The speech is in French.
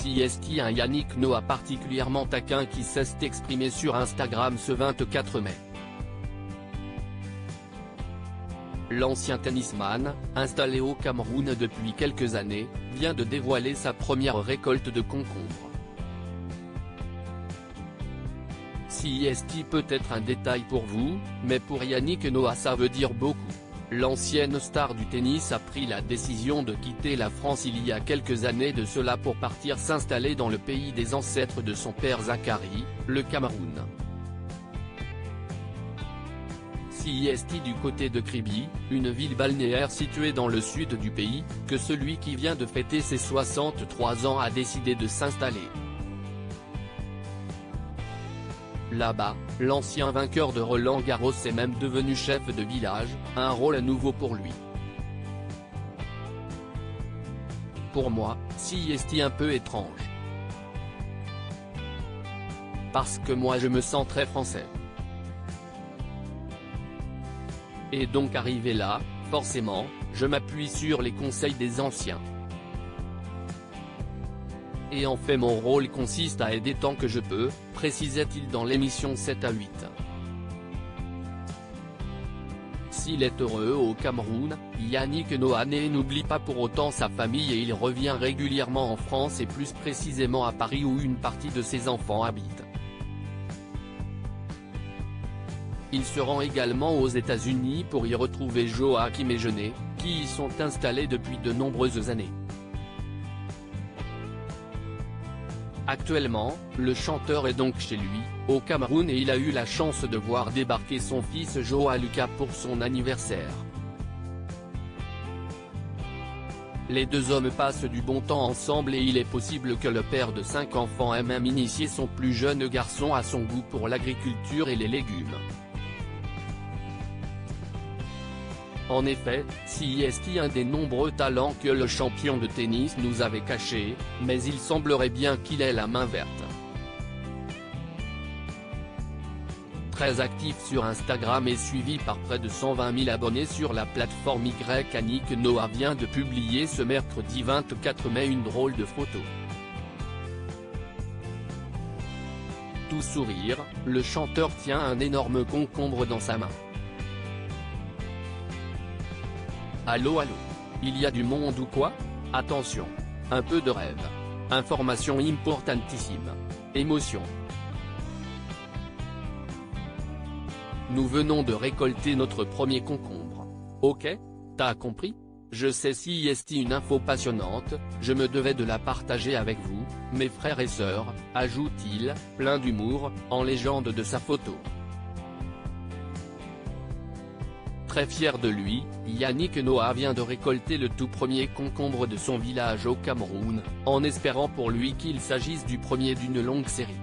CST, un Yannick Noah particulièrement taquin qui s'est exprimé sur Instagram ce 24 mai. L'ancien tennisman, installé au Cameroun depuis quelques années, vient de dévoiler sa première récolte de concombres. CST peut être un détail pour vous, mais pour Yannick Noah ça veut dire beaucoup. L'ancienne star du tennis a pris la décision de quitter la France il y a quelques années de cela pour partir s'installer dans le pays des ancêtres de son père Zachary, le Cameroun. CST du côté de Kribi, une ville balnéaire située dans le sud du pays, que celui qui vient de fêter ses 63 ans a décidé de s'installer. Là-bas, l'ancien vainqueur de Roland Garros est même devenu chef de village, un rôle nouveau pour lui. Pour moi, CST un peu étrange. Parce que moi je me sens très français. Et donc arrivé là, forcément, je m'appuie sur les conseils des anciens. Et en fait mon rôle consiste à aider tant que je peux, précisait-il dans l'émission 7 à 8. S'il est heureux au Cameroun, Yannick Noah n'oublie pas pour autant sa famille et il revient régulièrement en France et plus précisément à Paris où une partie de ses enfants habitent. Il se rend également aux États-Unis pour y retrouver Joachim et Jeunet, qui y sont installés depuis de nombreuses années. Actuellement, le chanteur est donc chez lui, au Cameroun et il a eu la chance de voir débarquer son fils Joa Lucas pour son anniversaire. Les deux hommes passent du bon temps ensemble et il est possible que le père de 5 enfants ait même initié son plus jeune garçon à son goût pour l'agriculture et les légumes. En effet, CST un des nombreux talents que le champion de tennis nous avait cachés, mais il semblerait bien qu'il ait la main verte. Très actif sur Instagram et suivi par près de 120 000 abonnés sur la plateforme Yannick Noah vient de publier ce mercredi 24 mai une drôle de photo. Tout sourire, le chanteur tient un énorme concombre dans sa main. Allô allô. Il y a du monde ou quoi? Attention. Un peu de rêve. Information importantissime. Émotion. Nous venons de récolter notre premier concombre. Ok? T'as compris? Je sais si est une info passionnante, je me devais de la partager avec vous, mes frères et sœurs, ajoute-t-il, plein d'humour, en légende de sa photo. Très fier de lui, Yannick Noah vient de récolter le tout premier concombre de son village au Cameroun, en espérant pour lui qu'il s'agisse du premier d'une longue série.